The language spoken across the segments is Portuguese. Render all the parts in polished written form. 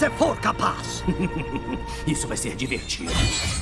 você for capaz. Isso vai ser divertido.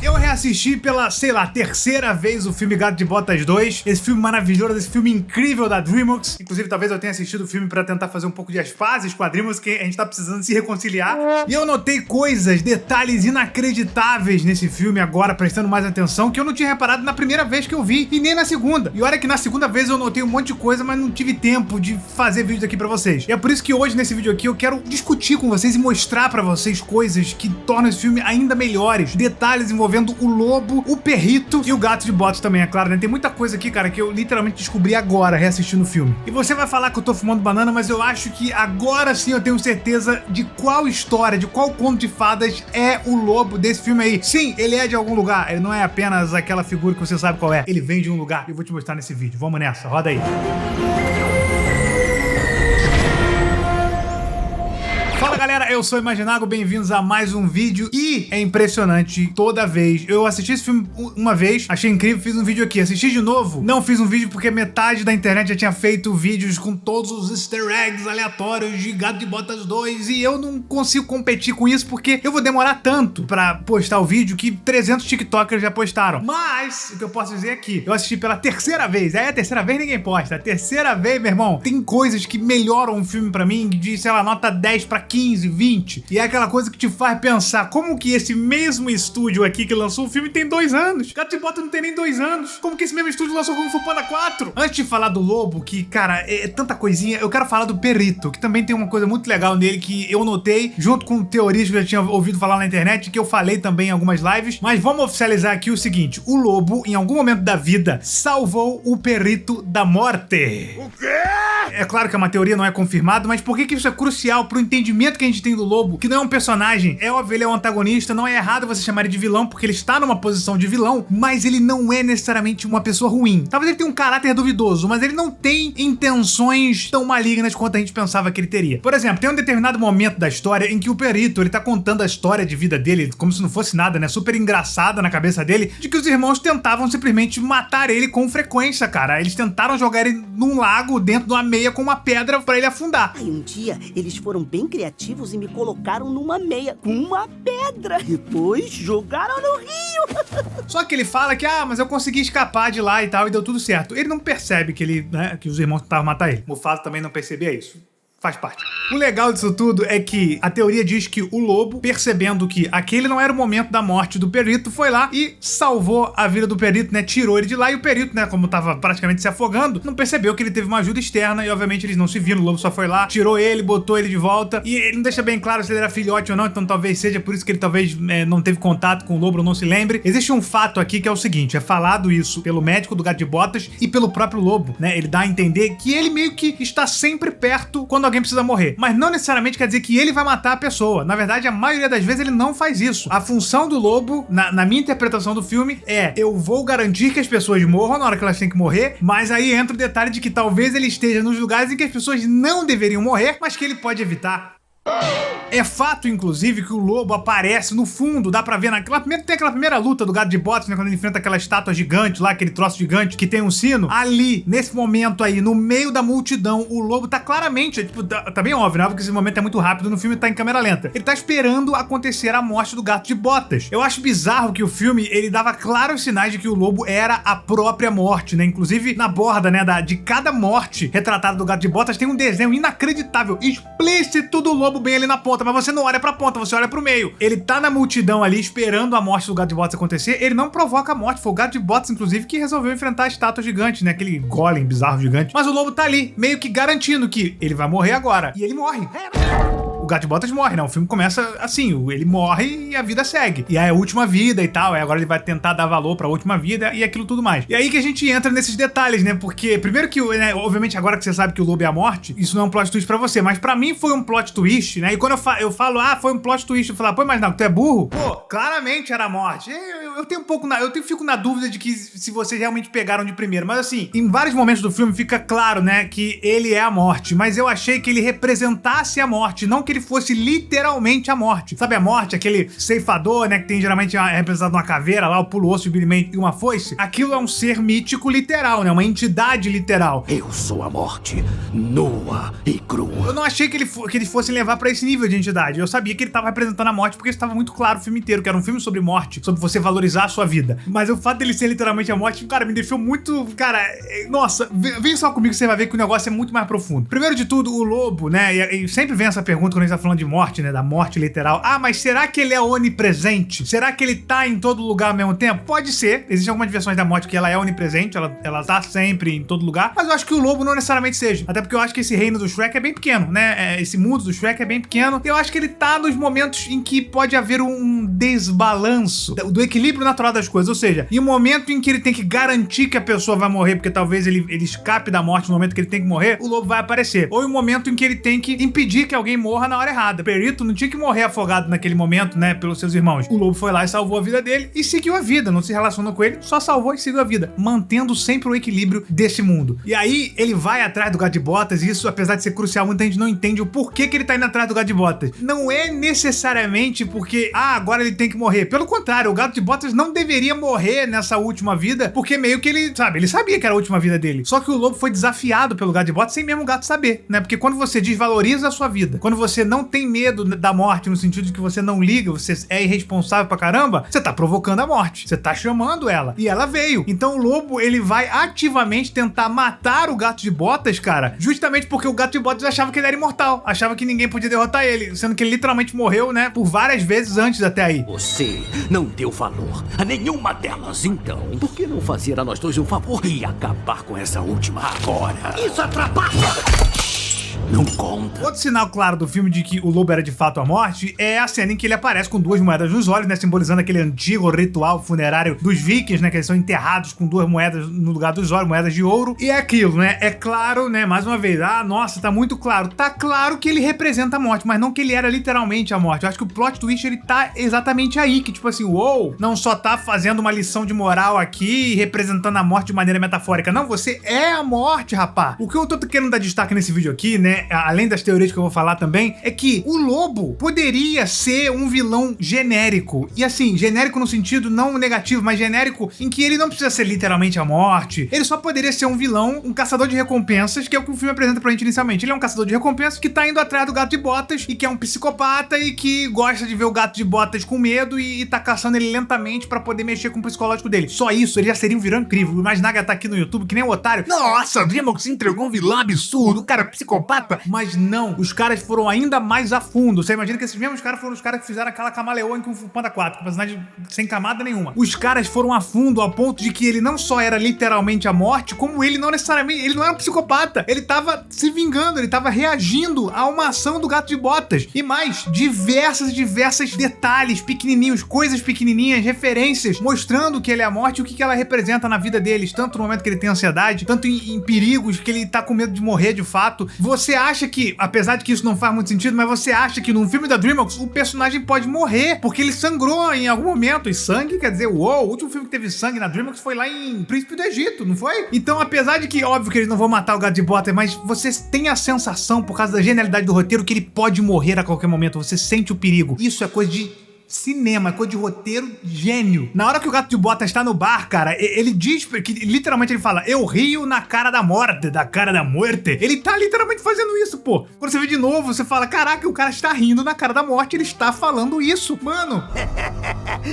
Eu reassisti pela, sei lá, terceira vez o filme Gato de Botas 2. Esse filme maravilhoso, esse filme incrível da DreamWorks. Inclusive, talvez eu tenha assistido o filme pra tentar fazer um pouco de as pazes com a DreamWorks, que a gente tá precisando se reconciliar. E eu notei coisas, detalhes inacreditáveis nesse filme agora, prestando mais atenção, que eu não tinha reparado na primeira vez que eu vi, e nem na segunda. E olha que na segunda vez eu notei um monte de coisa, mas não tive tempo de fazer vídeo aqui pra vocês. E é por isso que hoje, nesse vídeo aqui, eu quero discutir com vocês e mostrar pra vocês coisas que tornam esse filme ainda melhores. Detalhes envolvendo o lobo, o perrito e o gato de botas também, é claro, né? Tem muita coisa aqui, cara, que eu literalmente descobri agora, reassistindo o filme. E você vai falar que eu tô fumando banana, mas eu acho que agora sim eu tenho certeza de qual história, de qual conto de fadas é o lobo desse filme aí. Sim, ele é de algum lugar, ele não é apenas aquela figura que você sabe qual é. Ele vem de um lugar e eu vou te mostrar nesse vídeo. Vamos nessa, roda aí. Fala galera, eu sou o Imaginago, bem-vindos a mais um vídeo. E é impressionante, toda vez eu assisti esse filme uma vez, achei incrível, fiz um vídeo aqui, assisti de novo, não fiz um vídeo porque metade da internet já tinha feito vídeos com todos os easter eggs aleatórios de Gato de Botas 2 e eu não consigo competir com isso porque eu vou demorar tanto pra postar o vídeo que 300 tiktokers já postaram. Mas, o que eu posso dizer aqui, eu assisti pela terceira vez, a terceira vez ninguém posta, a terceira vez, meu irmão, tem coisas que melhoram o filme pra mim de, sei lá, nota 10 pra 15, 20. E é aquela coisa que te faz pensar como que esse mesmo estúdio aqui que lançou o filme tem 2 anos. Gato de Botas não tem nem 2 anos. Como que esse mesmo estúdio lançou Kung Fu Panda 4? Antes de falar do lobo, que, cara, é tanta coisinha, eu quero falar do perrito, que também tem uma coisa muito legal nele que eu notei, junto com teorias que eu já tinha ouvido falar na internet, que eu falei também em algumas lives. Mas vamos oficializar aqui o seguinte: o lobo, em algum momento da vida, salvou o perrito da morte. O quê? É claro que é uma teoria, não é confirmado, mas por que isso é crucial pro entendimento que a gente tem do lobo, que não é um personagem? É óbvio, ele é um antagonista, não é errado você chamar ele de vilão, porque ele está numa posição de vilão, mas ele não é necessariamente uma pessoa ruim. Talvez ele tenha um caráter duvidoso, mas ele não tem intenções tão malignas quanto a gente pensava que ele teria. Por exemplo, tem um determinado momento da história em que o perito, ele tá contando a história de vida dele, como se não fosse nada, né? Super engraçada na cabeça dele, de que os irmãos tentavam simplesmente matar ele com frequência, cara. Eles tentaram jogar ele num lago, dentro de uma meia com uma pedra pra ele afundar. Aí um dia, eles foram bem criativos e me colocaram numa meia com uma pedra. Depois, jogaram no rio. Só que ele fala que, mas eu consegui escapar de lá e tal, e deu tudo certo. Ele não percebe que ele, né, que os irmãos tentavam matar ele. Mufasa também não percebia isso. Faz parte. O legal disso tudo é que a teoria diz que o lobo, percebendo que aquele não era o momento da morte do perito, foi lá e salvou a vida do perito, né? Tirou ele de lá e o perito, né, como tava praticamente se afogando, não percebeu que ele teve uma ajuda externa e obviamente eles não se viram, o lobo só foi lá, tirou ele, botou ele de volta e ele não deixa bem claro se ele era filhote ou não, então talvez seja por isso que ele talvez não teve contato com o lobo ou não se lembre. Existe um fato aqui que é o seguinte, é falado isso pelo médico do Gato de Botas e pelo próprio lobo, né? Ele dá a entender que ele meio que está sempre perto quando alguém precisa morrer. Mas não necessariamente quer dizer que ele vai matar a pessoa. Na verdade, a maioria das vezes ele não faz isso. A função do lobo, na minha interpretação do filme, é: eu vou garantir que as pessoas morram na hora que elas têm que morrer, mas aí entra o detalhe de que talvez ele esteja nos lugares em que as pessoas não deveriam morrer, mas que ele pode evitar. É fato, inclusive, que o lobo aparece no fundo, dá pra ver tem aquela primeira luta do Gato de Botas, né, quando ele enfrenta aquela estátua gigante lá, aquele troço gigante que tem um sino. Ali, nesse momento aí, no meio da multidão, o lobo tá claramente, tipo, tá bem óbvio, né, porque esse momento é muito rápido no filme, tá em câmera lenta. Ele tá esperando acontecer a morte do Gato de Botas. Eu acho bizarro que o filme, ele dava claros sinais de que o lobo era a própria morte, né, inclusive na borda, né, de cada morte retratada do Gato de Botas tem um desenho inacreditável, explícito do lobo bem ali na ponta, mas você não olha pra ponta, você olha pro meio. Ele tá na multidão ali esperando a morte do Gato de Botas acontecer, ele não provoca a morte, foi o Gato de Botas, inclusive, que resolveu enfrentar a estátua gigante, né, aquele golem bizarro gigante. Mas o lobo tá ali, meio que garantindo que ele vai morrer agora. E ele morre. O Gato de Botas morre, né? O filme começa assim, ele morre e a vida segue. E aí é a última vida e tal, aí agora ele vai tentar dar valor pra última vida e aquilo tudo mais. E aí que a gente entra nesses detalhes, né? Porque, primeiro que, né, obviamente agora que você sabe que o lobo é a morte, isso não é um plot twist pra você, mas pra mim foi um plot twist, né? E quando eu falo, foi um plot twist, eu falo, pô, mas não, tu é burro? Pô, claramente era a morte. eu tenho um pouco fico na dúvida de que se vocês realmente pegaram de primeira, mas assim, em vários momentos do filme fica claro, né, que ele é a morte, mas eu achei que ele representasse a morte, não que ele fosse literalmente a morte. Sabe a morte, aquele ceifador, né, que tem geralmente representado uma caveira lá, o pulo-osso, o Billy e uma foice? Aquilo é um ser mítico literal, né, uma entidade literal. Eu sou a morte, nua e crua. Eu não achei que eles fossem levar pra esse nível de entidade. Eu sabia que ele tava representando a morte porque estava muito claro o filme inteiro, que era um filme sobre morte, sobre você valorizar a sua vida. Mas o fato dele ser literalmente a morte, cara, me deixou muito... Cara, nossa, vem só comigo que você vai ver que o negócio é muito mais profundo. Primeiro de tudo, o lobo, né, e sempre vem essa pergunta quando a gente tá falando de morte, né, da morte literal. Ah, mas será que ele é onipresente? Será que ele tá em todo lugar ao mesmo tempo? Pode ser. Existem algumas versões da morte que ela é onipresente, ela tá sempre em todo lugar, mas eu acho que o lobo não necessariamente seja. Até porque eu acho que esse reino do Shrek é bem pequeno, né, esse mundo do Shrek é bem pequeno. Eu acho que ele tá nos momentos em que pode haver um desbalanço do equilíbrio natural das coisas, ou seja, em um momento em que ele tem que garantir que a pessoa vai morrer, porque talvez ele escape da morte no momento que ele tem que morrer, o lobo vai aparecer. Ou em um momento em que ele tem que impedir que alguém morra na hora errada. O Perito não tinha que morrer afogado naquele momento, né, pelos seus irmãos. O lobo foi lá e salvou a vida dele e seguiu a vida, não se relacionou com ele, só salvou e seguiu a vida, mantendo sempre o equilíbrio desse mundo. E aí ele vai atrás do Gato de Botas, e isso, apesar de ser crucial, muita gente não entende o porquê que ele tá indo atrás do Gato de Botas. Não é necessariamente porque, agora ele tem que morrer. Pelo contrário, o Gato de Botas não deveria morrer nessa última vida, porque meio que ele, sabe, ele sabia que era a última vida dele. Só que o lobo foi desafiado pelo Gato de Botas sem mesmo o gato saber, né? Porque quando você desvaloriza a sua vida, quando você não tem medo da morte, no sentido de que você não liga, você é irresponsável pra caramba, você tá provocando a morte, você tá chamando ela, e ela veio. Então o lobo, ele vai ativamente tentar matar o Gato de Botas, cara, justamente porque o Gato de Botas achava que ele era imortal, achava que ninguém podia derrotar ele, sendo que ele literalmente morreu, né, por várias vezes antes até aí. Você não deu valor a nenhuma delas, então por que não fazer a nós dois um favor e acabar com essa última agora? Isso atrapalha! Não conta. Outro sinal claro do filme de que o lobo era de fato a morte é a cena em que ele aparece com duas moedas nos olhos, né, simbolizando aquele antigo ritual funerário dos vikings, né, que eles são enterrados com duas moedas no lugar dos olhos, moedas de ouro. E é aquilo, né, é claro, né, mais uma vez, nossa, tá muito claro. Tá claro que ele representa a morte, mas não que ele era literalmente a morte. Eu acho que o plot twist, ele tá exatamente aí, que tipo assim, uou, não só tá fazendo uma lição de moral aqui e representando a morte de maneira metafórica. Não, você é a morte, rapá. O que eu tô querendo dar destaque nesse vídeo aqui, né, além das teorias que eu vou falar também, é que o lobo poderia ser um vilão genérico. E assim, genérico no sentido não negativo, mas genérico em que ele não precisa ser literalmente a morte. Ele só poderia ser um vilão, um caçador de recompensas, que é o que o filme apresenta pra gente inicialmente. Ele é um caçador de recompensas que tá indo atrás do Gato de Botas e que é um psicopata e que gosta de ver o Gato de Botas com medo e tá caçando ele lentamente pra poder mexer com o psicológico dele. Só isso, ele já seria um vilão incrível. O Imaginário tá aqui no YouTube que nem um otário. Nossa, DreamWorks entregou um vilão absurdo, o cara é psicopata. Mas não, os caras foram ainda mais a fundo. Você imagina que esses mesmos caras foram os caras que fizeram aquela camaleoa em Kung Fu Panda 4, com personagem sem camada nenhuma. Os caras foram a fundo ao ponto de que ele não só era literalmente a morte, como ele não necessariamente, ele não era um psicopata. Ele tava se vingando, ele tava reagindo a uma ação do Gato de Botas. E mais, diversos detalhes pequenininhos, coisas pequenininhas, referências, mostrando que ele é a morte e o que ela representa na vida deles, tanto no momento que ele tem ansiedade, tanto em perigos, que ele tá com medo de morrer de fato. Você acha que, apesar de que isso não faz muito sentido, mas você acha que num filme da DreamWorks o personagem pode morrer, porque ele sangrou em algum momento, e sangue quer dizer, uou, o último filme que teve sangue na DreamWorks foi lá em Príncipe do Egito, não foi? Então, apesar de que, óbvio que eles não vão matar o Gato de Botas, mas você tem a sensação, por causa da genialidade do roteiro, que ele pode morrer a qualquer momento, você sente o perigo. Isso é coisa de cinema, coisa de roteiro gênio. Na hora que o Gato de Botas tá no bar, cara, ele diz que literalmente ele fala, eu rio na cara da morte, da cara da muerte. Ele tá literalmente fazendo isso, pô. Quando você vê de novo, você fala, caraca, o cara está rindo na cara da morte, ele está falando isso, mano.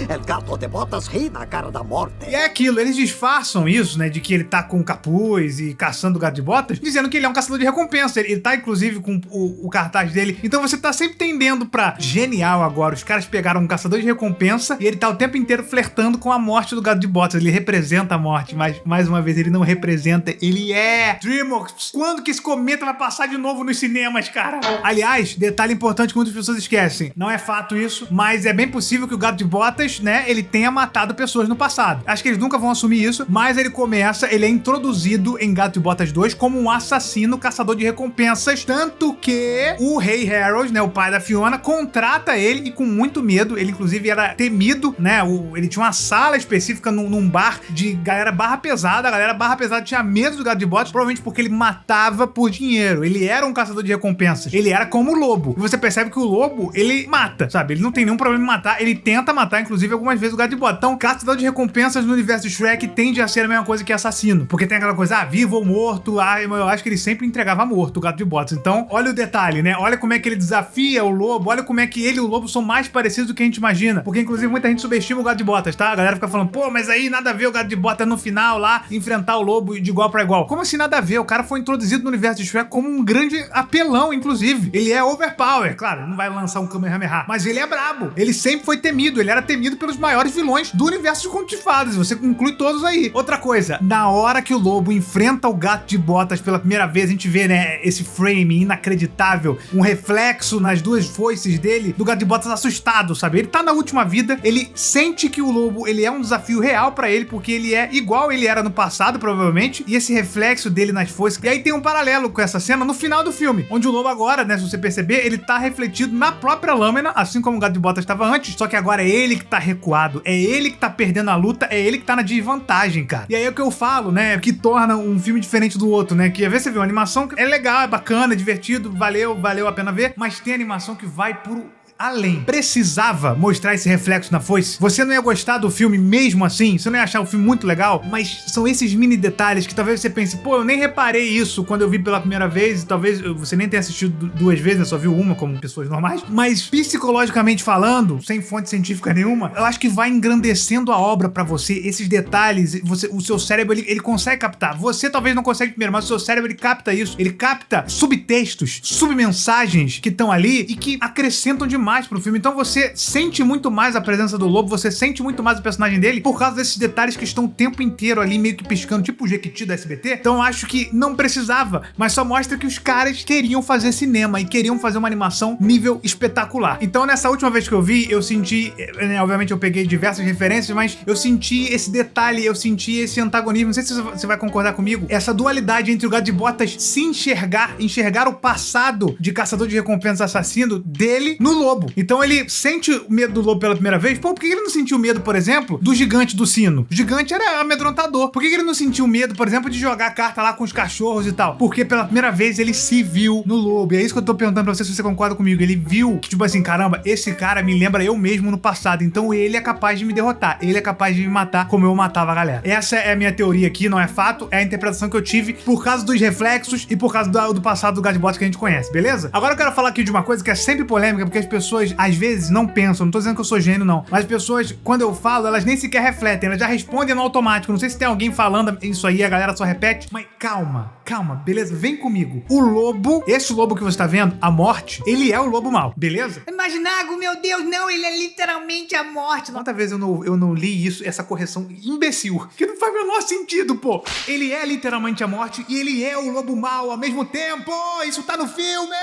El Gato de Botas ri na cara da morte. E é aquilo, eles disfarçam isso, né, de que ele tá com capuz e caçando o Gato de Botas, dizendo que ele é um caçador de recompensa. Ele tá, inclusive, com o cartaz dele. Então você tá sempre tendendo pra genial agora. Os caras pegaram um caçador de recompensa e ele tá o tempo inteiro flertando com a morte do Gato de Botas. Ele representa a morte, mas, mais uma vez, ele não representa, ele é. DreamWorks, quando que esse cometa vai passar de novo nos cinemas, cara? Aliás, detalhe importante que muitas pessoas esquecem. Não é fato isso, mas é bem possível que o Gato de Botas Botas, né, ele tenha matado pessoas no passado. Acho que eles nunca vão assumir isso, mas ele é introduzido em Gato de Botas 2 como um assassino caçador de recompensas, tanto que o Rei Harold, né, o pai da Fiona, contrata ele e com muito medo, ele inclusive era temido, né, ele tinha uma sala específica num bar de galera barra pesada, a galera barra pesada tinha medo do Gato de Botas, provavelmente porque ele matava por dinheiro, ele era um caçador de recompensas, ele era como o lobo, e você percebe que o lobo, ele mata, sabe, ele não tem nenhum problema em matar, ele tenta matar, inclusive, algumas vezes o Gato de Botas. Então, caçador de recompensas no universo de Shrek tende a ser a mesma coisa que assassino, porque tem aquela coisa, vivo ou morto, eu acho que ele sempre entregava morto o Gato de Botas. Então, olha o detalhe, né, olha como é que ele desafia o lobo, olha como é que ele e o lobo são mais parecidos do que a gente imagina, porque inclusive muita gente subestima o Gato de Botas, tá? A galera fica falando, pô, mas aí nada a ver o Gato de Botas no final lá, enfrentar o lobo de igual pra igual. Como assim nada a ver? O cara foi introduzido no universo de Shrek como um grande apelão, inclusive. Ele é overpower, claro, ele não vai lançar um Kamehameha, mas ele é brabo. Ele sempre foi temido, ele era temido pelos maiores vilões do universo de Contos de Fadas, você inclui todos aí. Outra coisa, na hora que o lobo enfrenta o Gato de Botas pela primeira vez, a gente vê, né, esse frame inacreditável, um reflexo nas duas foices dele, do Gato de Botas assustado, sabe? Ele tá na última vida, ele sente que o lobo, ele é um desafio real pra ele, porque ele é igual ele era no passado, provavelmente, e esse reflexo dele nas foices. E aí tem um paralelo com essa cena no final do filme, onde o lobo agora, né, se você perceber, ele tá refletido na própria lâmina, assim como o Gato de Botas estava antes, só que agora é ele que tá recuado, é ele que tá perdendo a luta, é ele que tá na desvantagem, cara. E aí é o que eu falo, né, que torna um filme diferente do outro, né, que às vezes você vê uma animação que é legal, é bacana, é divertido, valeu a pena ver, mas tem animação que vai por além. Precisava mostrar esse reflexo na foice. Você não ia gostar do filme mesmo assim, você não ia achar o filme muito legal, mas são esses mini detalhes que talvez você pense, pô, eu nem reparei isso quando eu vi pela primeira vez, e talvez você nem tenha assistido duas vezes, né, só viu uma como pessoas normais, mas psicologicamente falando, sem fonte científica nenhuma, eu acho que vai engrandecendo a obra pra você, esses detalhes, o seu cérebro, ele consegue captar. Você talvez não consegue primeiro, mas o seu cérebro, ele capta isso, ele capta subtextos, submensagens que estão ali e que acrescentam demais pro filme. Então você sente muito mais a presença do lobo, você sente muito mais o personagem dele por causa desses detalhes que estão o tempo inteiro ali meio que piscando, tipo o Jequiti da SBT. Então eu acho que não precisava, mas só mostra que os caras queriam fazer cinema e queriam fazer uma animação nível espetacular. Então nessa última vez que eu vi, eu senti, né, obviamente eu peguei diversas referências, mas eu senti esse detalhe, eu senti esse antagonismo, não sei se você vai concordar comigo, essa dualidade entre o Gato de Botas se enxergar o passado de caçador de recompensas assassino dele no lobo. Então ele sente o medo do lobo pela primeira vez. Pô, por que ele não sentiu medo, por exemplo, do gigante do sino? O gigante era amedrontador. Por que ele não sentiu medo, por exemplo, de jogar carta lá com os cachorros e tal? Porque pela primeira vez ele se viu no lobo. E é isso que eu tô perguntando pra você, se você concorda comigo. Ele viu que, tipo assim, caramba, esse cara me lembra eu mesmo no passado. Então ele é capaz de me derrotar. Ele é capaz de me matar como eu matava a galera. Essa é a minha teoria aqui, não é fato. É a interpretação que eu tive por causa dos reflexos e por causa do passado do Gato de Botas que a gente conhece, beleza? Agora eu quero falar aqui de uma coisa que é sempre polêmica, porque as pessoas, às vezes, não pensam. Não tô dizendo que eu sou gênio, não. Mas as pessoas, quando eu falo, elas nem sequer refletem. Elas já respondem no automático. Não sei se tem alguém falando isso aí, a galera só repete. Mas calma, beleza? Vem comigo. O lobo, esse lobo que você tá vendo, a morte, ele é o lobo mau, beleza? Imaginago, meu Deus, não, ele é literalmente a morte. Quantas vezes eu não li isso, essa correção imbecil, que não faz o menor sentido, pô. Ele é literalmente a morte e ele é o lobo mau ao mesmo tempo. Isso tá no filme!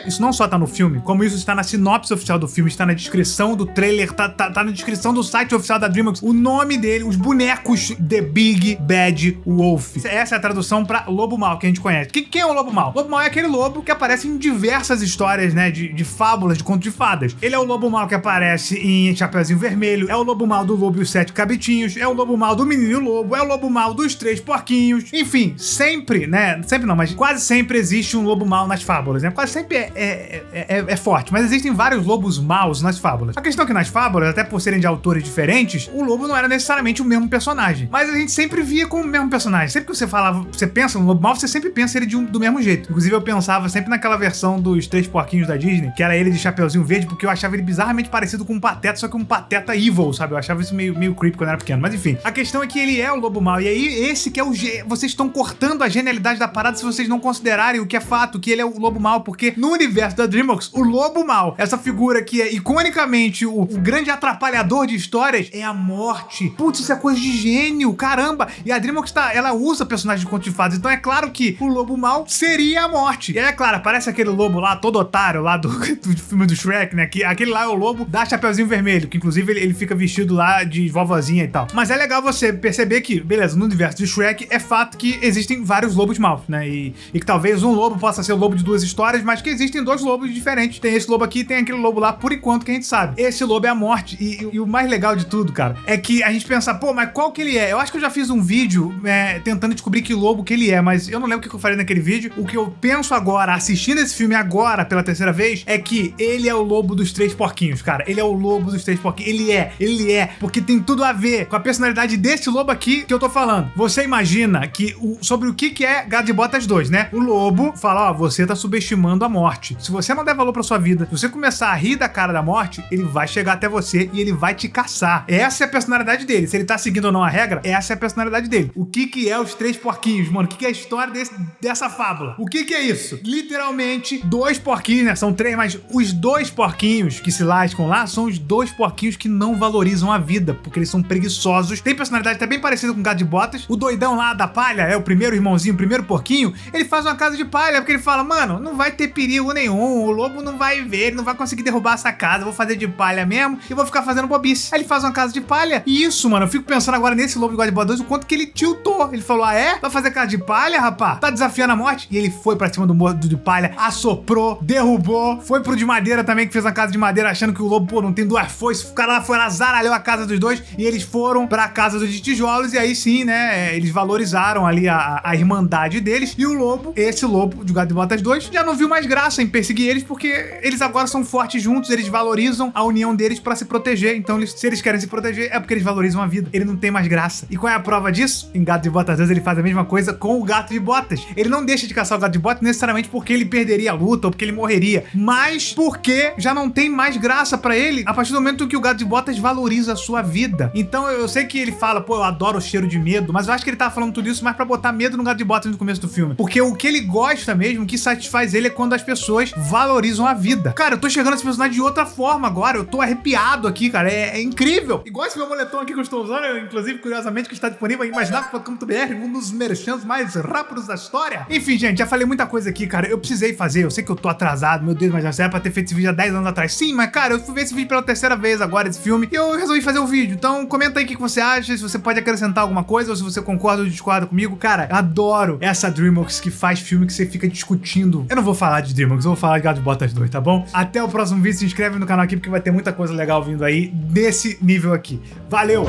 Isso não só tá no filme, como isso está na sinopse oficial do filme, está na descrição do trailer, tá na descrição do site oficial da DreamWorks. O nome dele, os bonecos The Big Bad Wolf. Essa é a tradução pra lobo mau que a gente conhece. Quem é o lobo mau? O lobo mau é aquele lobo que aparece em diversas histórias, né, de fábulas, de contos de fadas. Ele é o lobo mau que aparece em Chapeuzinho Vermelho, é o lobo mau do Lobo e os Sete Cabritinhos, é o lobo mau do Menino e o Lobo, é o lobo mau dos Três Porquinhos. Enfim, sempre, né, sempre não, mas quase sempre existe um lobo mau nas fábulas, né? Quase sempre é forte, mas existem vários lobos maus nas fábulas. A questão é que nas fábulas, até por serem de autores diferentes, o lobo não era necessariamente o mesmo personagem, mas a gente sempre via como o mesmo personagem. Sempre que você pensa no lobo mau, você sempre pensa ele do mesmo jeito. Inclusive eu pensava sempre naquela versão dos Três Porquinhos da Disney, que era ele de Chapeuzinho Verde, porque eu achava ele bizarramente parecido com um Pateta, só que um Pateta evil, sabe? Eu achava isso meio creepy quando eu era pequeno, mas enfim. A questão é que ele é o lobo mau, e aí esse que é vocês estão cortando a genialidade da parada se vocês não considerarem o que é fato, que ele é o lobo mau, porque no universo da DreamWorks, o lobo mau, essa figura figura que é iconicamente o grande atrapalhador de histórias é a morte. Putz, isso é coisa de gênio, caramba. E a DreamWorks, ela usa personagens de conto de fadas, então é claro que o lobo mau seria a morte. E aí, é claro, aparece aquele lobo lá, todo otário, lá do filme do Shrek, né? Que aquele lá é o lobo da Chapeuzinho Vermelho, que inclusive ele fica vestido lá de vovozinha e tal. Mas é legal você perceber que, beleza, no universo de Shrek é fato que existem vários lobos maus, né? E que talvez um lobo possa ser o lobo de duas histórias, mas que existem dois lobos diferentes. Tem esse lobo aqui e tem aquele lobo lá, por enquanto, que a gente sabe. Esse lobo é a morte. E o mais legal de tudo, cara, é que a gente pensa, pô, mas qual que ele é? Eu acho que eu já fiz um vídeo tentando descobrir que lobo que ele é, mas eu não lembro o que eu falei naquele vídeo. O que eu penso agora, assistindo esse filme agora, pela terceira vez, é que ele é o lobo dos três porquinhos, cara. Ele é o lobo dos três porquinhos. Ele é, porque tem tudo a ver com a personalidade desse lobo aqui que eu tô falando. Você imagina que sobre o que é Gato de Botas 2, né? O lobo fala, ó, você tá subestimando a morte. Se você não der valor pra sua vida, se você começar a rir da cara da morte, ele vai chegar até você e ele vai te caçar. Essa é a personalidade dele. Se ele tá seguindo ou não a regra, essa é a personalidade dele. O que é os três porquinhos, mano? O que é a história dessa fábula? O que é isso? Literalmente, dois porquinhos, né? São três, mas os dois porquinhos que se lascam lá são os dois porquinhos que não valorizam a vida, porque eles são preguiçosos. Tem personalidade até bem parecida com o Gato de Botas. O doidão lá da palha, é o primeiro irmãozinho, o primeiro porquinho, ele faz uma casa de palha, porque ele fala, mano, não vai ter perigo nenhum, o lobo não vai ver, ele não vai conseguir derrubar essa casa, eu vou fazer de palha mesmo e vou ficar fazendo bobice. Aí ele faz uma casa de palha, e isso, mano, eu fico pensando agora nesse lobo de Gato de Botas 2, o quanto que ele tiltou. Ele falou, ah é? Vai fazer casa de palha, rapá? Tá desafiando a morte? E ele foi pra cima do morro de palha, assoprou, derrubou, foi pro de madeira também, que fez uma casa de madeira, achando que o lobo, pô, não tem duas foices, o cara lá foi lá, zaralhou a casa dos dois, e eles foram pra casa dos de tijolos, e aí sim, né, eles valorizaram ali a irmandade deles, e o lobo, esse lobo de Gato de Botas 2, já não viu mais graça em perseguir eles, porque eles agora são fortes juntos, eles valorizam a união deles pra se proteger, então se eles querem se proteger, é porque eles valorizam a vida, ele não tem mais graça. E qual é a prova disso? Em Gato de Botas 2 ele faz a mesma coisa com o Gato de Botas. Ele não deixa de caçar o Gato de Botas necessariamente porque ele perderia a luta ou porque ele morreria, mas porque já não tem mais graça pra ele a partir do momento que o Gato de Botas valoriza a sua vida. Então eu sei que ele fala, pô, eu adoro o cheiro de medo, mas eu acho que ele tava falando tudo isso mais pra botar medo no Gato de Botas no começo do filme, porque o que ele gosta mesmo, o que satisfaz ele é quando as pessoas valorizam a vida. Cara, eu tô chegando esse personagem de outra forma agora, eu tô arrepiado aqui, cara, é incrível. Igual esse meu moletom aqui que eu estou usando, inclusive, curiosamente, que está disponível em imaginável.com.br, um dos merchants mais rápidos da história. Enfim, gente, já falei muita coisa aqui, cara, eu precisei fazer, eu sei que eu tô atrasado, meu Deus, mas já era pra ter feito esse vídeo há 10 anos atrás. Sim, mas cara, eu fui ver esse vídeo pela terceira vez agora, esse filme, e eu resolvi fazer o vídeo. Então comenta aí o que você acha, se você pode acrescentar alguma coisa, ou se você concorda ou discorda comigo. Cara, eu adoro essa DreamWorks que faz filme que você fica discutindo. Eu não vou falar de DreamWorks, eu vou falar de Gato de Botas 2, tá bom? Até o próximo vídeo, se inscreve no canal aqui porque vai ter muita coisa legal vindo aí desse nível aqui. Valeu!